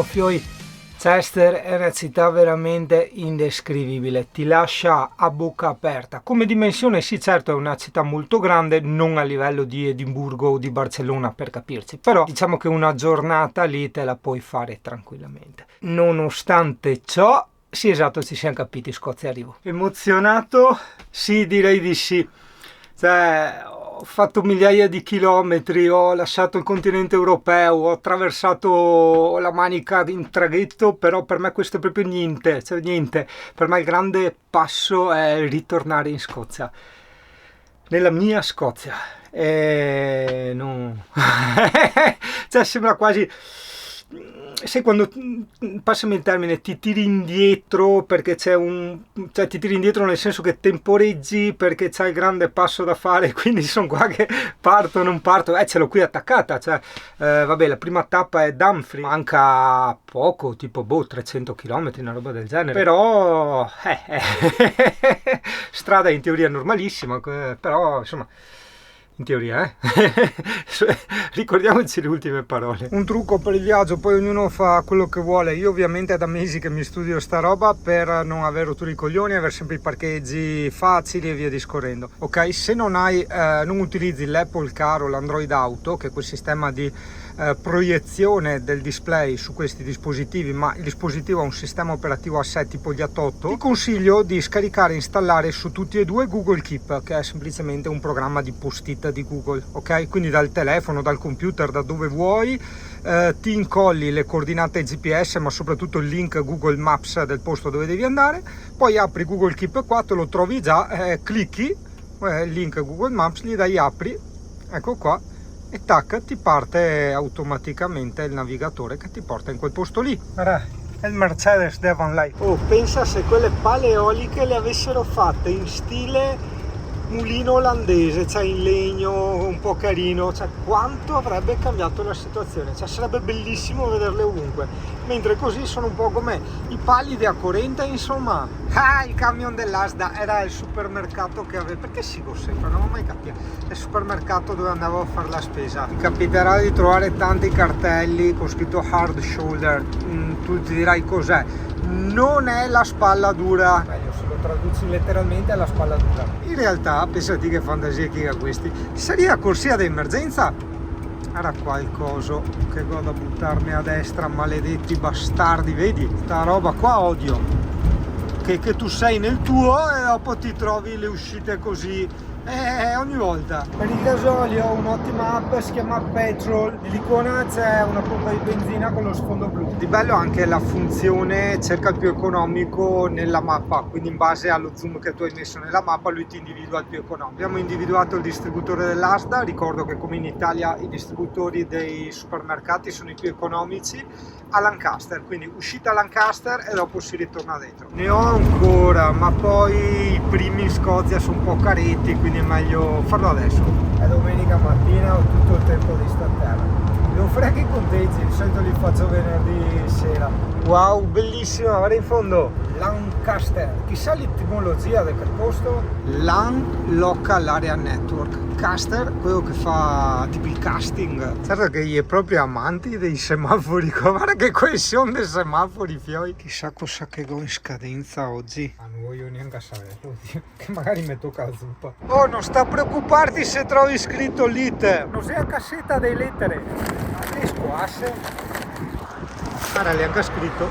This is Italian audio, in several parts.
Però Fioi, Chester è una città veramente indescrivibile, ti lascia a bocca aperta. Come dimensione sì, certo è una città molto grande, non a livello di Edimburgo o di Barcellona per capirci, però diciamo che una giornata lì te la puoi fare tranquillamente. Nonostante ciò, sì esatto, ci siamo capiti, Scozia arrivo. Emozionato? Sì, direi di sì. Cioè, ho fatto migliaia di chilometri, ho lasciato il continente europeo, ho attraversato la Manica in traghetto, però per me questo è proprio niente, cioè niente. Per me il grande passo è ritornare in Scozia, nella mia Scozia. E no. Cioè sembra quasi... Sai quando, passami il termine, ti tiri indietro perché c'è cioè ti tiri indietro nel senso che temporeggi perché c'è il grande passo da fare, quindi sono qua che parto, non parto, ce l'ho qui attaccata, cioè vabbè, la prima tappa è Dumfries, manca poco, tipo 300 km, una roba del genere, però strada in teoria normalissima, però insomma in teoria, ricordiamoci le ultime parole. Un trucco per il viaggio, poi ognuno fa quello che vuole. Io ovviamente è da mesi che mi studio sta roba per non avere rotture i coglioni, avere sempre i parcheggi facili e via discorrendo. Ok, se non hai, non utilizzi l'Apple Car o l'Android Auto, che è quel sistema di proiezione del display su questi dispositivi, ma il dispositivo ha un sistema operativo a sé tipo gli A8, ti consiglio di scaricare e installare su tutti e due Google Keep, che è semplicemente un programma di post-it di Google, ok? Quindi dal telefono, dal computer, da dove vuoi, ti incolli le coordinate GPS, ma soprattutto il link Google Maps del posto dove devi andare, poi apri Google Keep qua, te lo trovi già, clicchi il link Google Maps, gli dai apri, ecco qua, e tac, ti parte automaticamente il navigatore che ti porta in quel posto lì. Guarda, è il Mercedes Devon Light. Oh, pensa se quelle pale eoliche le avessero fatte in stile mulino olandese, cioè in legno, un po' carino, cioè quanto avrebbe cambiato la situazione, cioè sarebbe bellissimo vederle ovunque, mentre così sono un po' come i pali di Accorente, insomma. Il camion dell'Asda era il supermercato che aveva, perché sigo sempre, non ho mai capito, il supermercato dove andavo a fare la spesa. Ti capiterà di trovare tanti cartelli con scritto hard shoulder, tu ti dirai cos'è, non è la spalla dura, meglio se lo traduci letteralmente è la spalla dura. In realtà, pensati che fantasia che ha questi, seria corsia d'emergenza, era qualcosa che vado a buttarmi a destra, maledetti bastardi, vedi? Sta roba qua odio, che tu sei nel tuo e dopo ti trovi le uscite così. Ogni volta. Per il gasolio un'ottima app si chiama Petrol, nell'icona c'è una pompa di benzina con lo sfondo blu. Di bello anche la funzione cerca il più economico nella mappa, quindi in base allo zoom che tu hai messo nella mappa lui ti individua il più economico. Abbiamo individuato il distributore dell'Asda, ricordo che come in Italia i distributori dei supermercati sono i più economici, a Lancaster, quindi uscita a Lancaster e dopo si ritorna dentro. Ne ho ancora, ma poi i primi in Scozia sono un po' caretti, quindi è meglio farlo adesso. È domenica mattina, ho tutto il tempo di sta terra. Devo fare anche i conteggi, di solito li faccio venerdì sera. Wow, bellissimo, guarda in fondo, Lancaster, chissà l'etimologia del posto. Lan Local Area Network, Caster, quello che fa tipo il casting. Certo che gli è proprio amanti dei semafori, guarda che coesione dei semafori, fioi. Chissà cosa che go in scadenza oggi. Non voglio neanche saperlo, che magari mi tocca la zuppa. Oh, non sta a preoccuparti se trovi scritto l'iter. Non sei a cassetta delle lettere. Le squasse. Guarda, le anche scritto.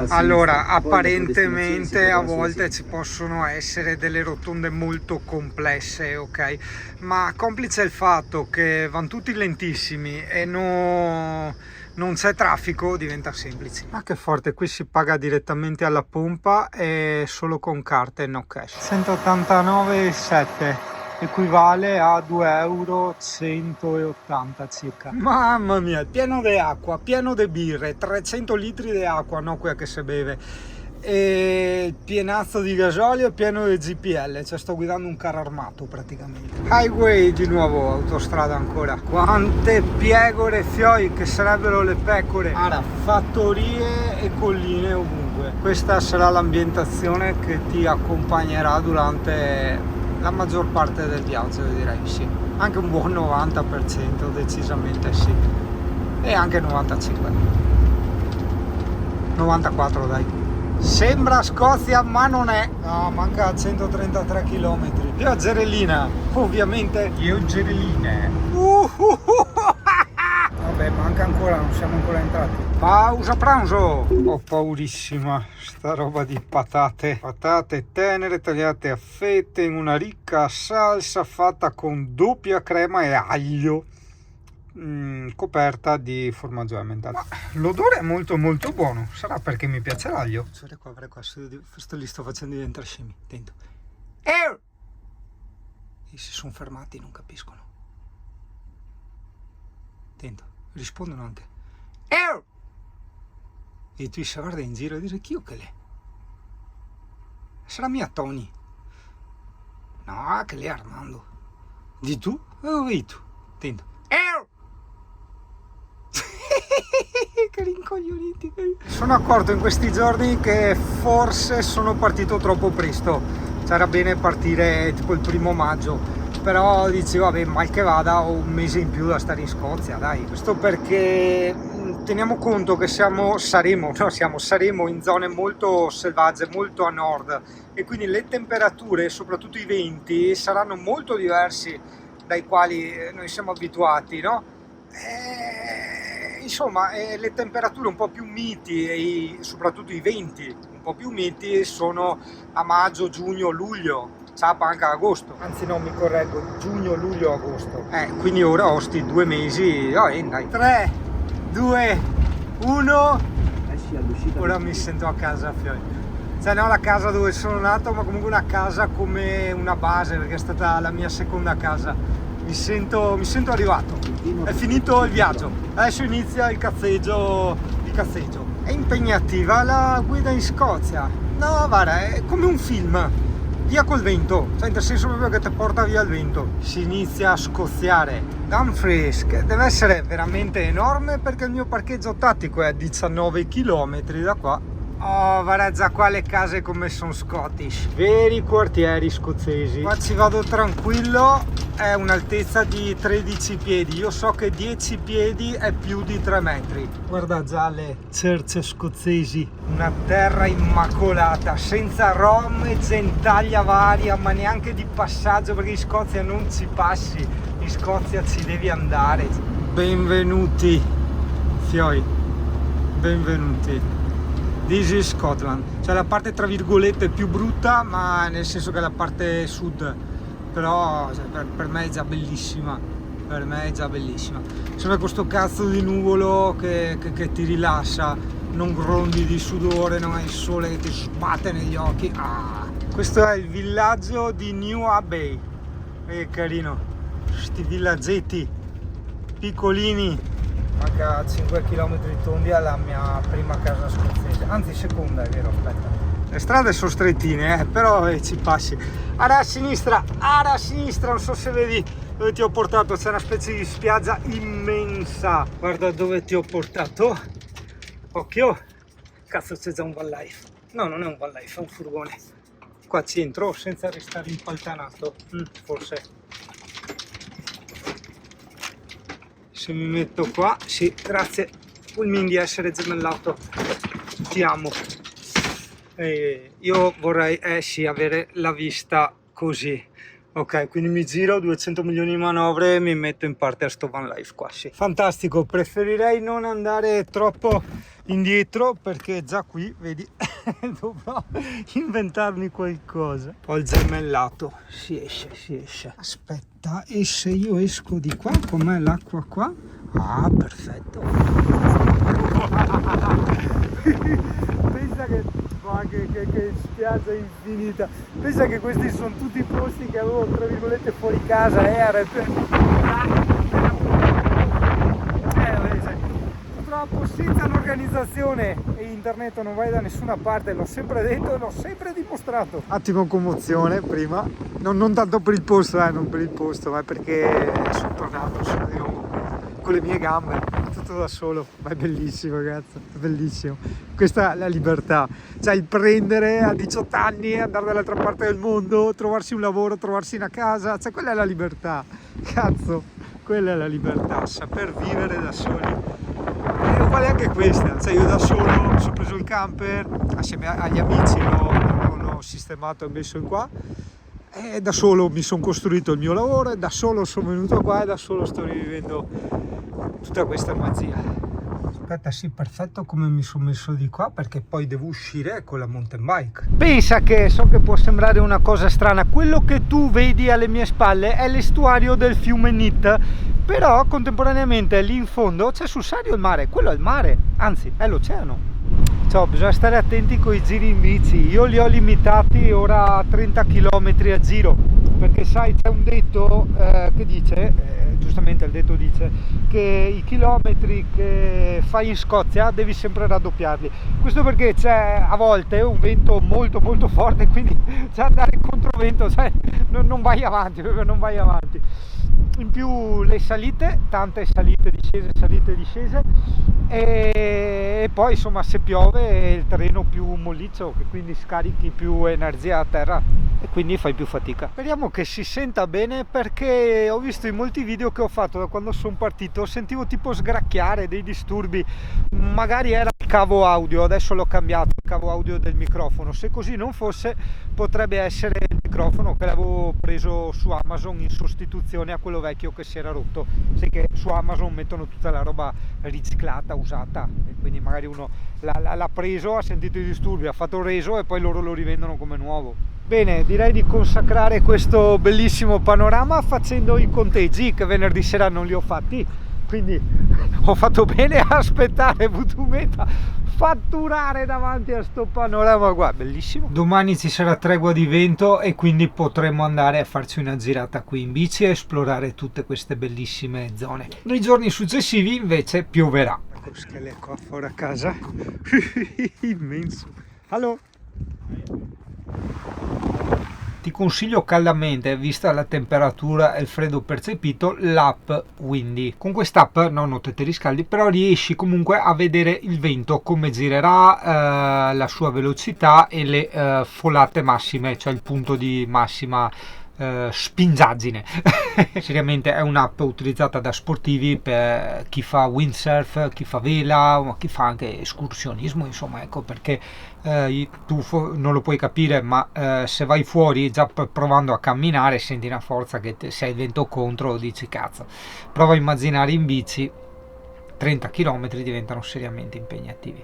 Allora, apparentemente a volte ci possono essere delle rotonde molto complesse, ok? Ma complice il fatto che vanno tutti lentissimi e non c'è traffico, diventa semplice. Ma che forte, qui si paga direttamente alla pompa e solo con carte, no cash. 189,7 equivale a 2,180 € circa. Mamma mia, pieno di acqua, pieno di birre, 300 litri di acqua, no quella che si beve, e pienazzo di gasolio, pieno di GPL, cioè sto guidando un carro armato praticamente. Highway di nuovo, autostrada ancora. Quante piegore, fioi, che sarebbero le pecore. Ora, fattorie e colline ovunque. Questa sarà l'ambientazione che ti accompagnerà durante la maggior parte del viaggio, direi sì, anche un buon 90%, decisamente sì, e anche 95%. 94 dai. Sembra Scozia ma non è. No, manca 133 km. Io a Gerellina, ovviamente. Io Gerellina. Vabbè, manca ancora, non siamo ancora entrati. Pausa pranzo. Ho paurissima sta roba di patate tenere tagliate a fette in una ricca salsa fatta con doppia crema e aglio, coperta di formaggio emmental. L'odore è molto molto buono, sarà perché mi piace l'aglio. Guarda qua, li sto facendo diventare scemi. Attento. E si sono fermati, non capiscono. Attento, rispondono anche. E tu si guarda in giro e dice chi che l'è? Sarà mia Tony. No, che l'è Armando. Di tu? Dove tu? Attento. Che rincoglioniti. Sono accorto in questi giorni che forse sono partito troppo presto. C'era bene partire tipo il 1° maggio, però dicevo vabbè, mal che vada ho un mese in più da stare in Scozia, dai. Questo perché teniamo conto che saremo in zone molto selvagge, molto a nord, e quindi le temperature, soprattutto i venti, saranno molto diversi dai quali noi siamo abituati, no? Insomma, le temperature un po' più miti e soprattutto i venti un po' più miti sono a maggio, giugno, luglio, ciapa anche agosto. Anzi no, mi correggo, giugno, luglio, agosto. Quindi ora ho sti 2 mesi, dai. 3, 2, 1. Ora mi sento a casa, Fiori. Cioè non la casa dove sono nato, ma comunque una casa come una base, perché è stata la mia seconda casa. Mi sento arrivato. È finito il viaggio, adesso inizia il cazzeggio. È impegnativa la guida in Scozia. No, guarda, è come un film, via col vento, cioè nel senso proprio che ti porta via il vento. Si inizia a scoziare. Dumfries, che deve essere veramente enorme perché il mio parcheggio tattico è a 19 km da qua. Oh, guarda già qua le case come sono Scottish, veri quartieri scozzesi. Qua ci vado tranquillo, è un'altezza di 13 piedi, io so che 10 piedi è più di 3 metri. Guarda già le church scozzesi, una terra immacolata, senza rom e gentaglia varia, ma neanche di passaggio, perché in Scozia non ci passi, in Scozia ci devi andare. Benvenuti, Fioi, benvenuti. This is Scotland, cioè la parte tra virgolette più brutta, ma nel senso che è la parte sud, però cioè, per me è già bellissima, Sembra questo cazzo di nuvolo che ti rilassa, non grondi di sudore, non hai il sole che ti sbatte negli occhi. Questo è il villaggio di New Abbey, che carino, questi villaggetti piccolini. Manca 5 km tondi alla mia prima casa scozzese, anzi seconda, è vero, aspetta. Le strade sono strettine, però ci passi. Ora a sinistra, non so se vedi dove ti ho portato, c'è una specie di spiaggia immensa. Guarda dove ti ho portato. Occhio, cazzo c'è già un van life. No, non è un van life, è un furgone. Qua ci entro senza restare impaltanato, forse. Se mi metto qua, sì, grazie Pulmin di essere gemellato, ti amo. Io vorrei sì, avere la vista così, ok, quindi mi giro 200 milioni di manovre e mi metto in parte a sto van life qua, sì. Fantastico, preferirei non andare troppo indietro perché già qui, vedi, dovrò inventarmi qualcosa. Ho il gemellato, si esce. Aspetta, e se io esco di qua, com'è l'acqua qua? Ah, perfetto. Pensa che spiaggia infinita. Pensa che questi sono tutti i posti che avevo tra virgolette fuori casa, purtroppo senza un'organizzazione e internet non vai da nessuna parte, l'ho sempre detto e l'ho sempre dimostrato. Attimo commozione prima, non tanto per il posto, non per il posto, ma perché sono tornato sono di nuovo con le mie gambe, tutto da solo, ma è bellissimo, ragazzi, è bellissimo. Questa è la libertà, cioè il prendere a 18 anni, andare dall'altra parte del mondo, trovarsi un lavoro, trovarsi una casa, cioè quella è la libertà, cazzo, quella è la libertà, saper vivere da soli. Qua vale anche questa, cioè io da solo mi sono preso il camper, assieme agli amici l'ho sistemato e messo in qua, e da solo mi sono costruito il mio lavoro, e da solo sono venuto qua e da solo sto rivivendo tutta questa magia. Aspetta, sì, perfetto come mi sono messo di qua, perché poi devo uscire con la mountain bike. Pensa che, so che può sembrare una cosa strana, quello che tu vedi alle mie spalle è l'estuario del fiume Nit, però contemporaneamente lì in fondo c'è sul Sario il mare, quello è il mare, anzi è l'oceano. Cioè, bisogna stare attenti con i giri in bici, io li ho limitati ora a 30 km a giro, perché sai, c'è un detto che dice, giustamente il detto dice, che i chilometri che fai in Scozia devi sempre raddoppiarli. Questo perché c'è a volte un vento molto molto forte, quindi c'è andare in controvento, cioè non vai avanti, proprio non vai avanti. In più le salite, tante salite, discese, e poi insomma se piove è il terreno più molliccio, che quindi scarichi più energia a terra e quindi fai più fatica. Speriamo che si senta bene, perché ho visto in molti video che ho fatto da quando sono partito sentivo tipo sgracchiare, dei disturbi, magari era il cavo audio, adesso l'ho cambiato, il cavo audio del microfono. Se così non fosse, potrebbe essere il microfono che l'avevo preso su Amazon in sostituzione a quello vecchio che si era rotto. Sai che su Amazon mettono tutta la roba riciclata, usata, e quindi magari uno l'ha preso, ha sentito i disturbi, ha fatto il reso e poi loro lo rivendono come nuovo. Bene, direi di consacrare questo bellissimo panorama facendo i conteggi, che venerdì sera non li ho fatti, quindi ho fatto bene a aspettare Vutumeta fatturare davanti a sto panorama qua, bellissimo. Domani ci sarà tregua di vento e quindi potremo andare a farci una girata qui in bici e esplorare tutte queste bellissime zone. Nei giorni successivi invece pioverà. Ecco Schele qua fuori a casa, immenso. Allo? Ti consiglio caldamente, vista la temperatura e il freddo percepito, l'app Windy. Con quest'app non ho te riscaldi, però riesci comunque a vedere il vento, come girerà, la sua velocità e le folate massime, cioè il punto di massima spingiaggine. Seriamente è un'app utilizzata da sportivi, per chi fa windsurf, chi fa vela, ma chi fa anche escursionismo, insomma, ecco perché tu non lo puoi capire, ma se vai fuori già provando a camminare senti una forza che se hai il vento contro dici cazzo. Prova a immaginare in bici, 30 km diventano seriamente impegnativi.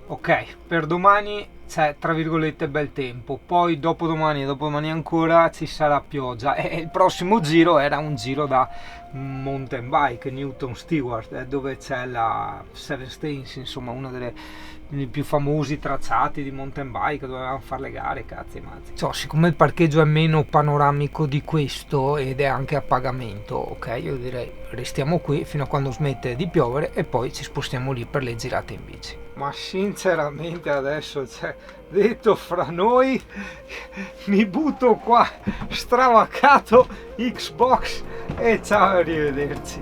Ok, per domani c'è tra virgolette bel tempo, poi dopodomani e dopodomani ancora ci sarà pioggia, e il prossimo giro era un giro da mountain bike, Newton Stewart, dove c'è la Seven Stains, insomma uno dei più famosi tracciati di mountain bike, dovevamo fare le gare, cazzi e mazzi. Cioè, siccome il parcheggio è meno panoramico di questo ed è anche a pagamento, ok, io direi restiamo qui fino a quando smette di piovere e poi ci spostiamo lì per le girate in bici. Ma sinceramente adesso, cioè, detto fra noi, mi butto qua stravaccato Xbox e ciao, arrivederci.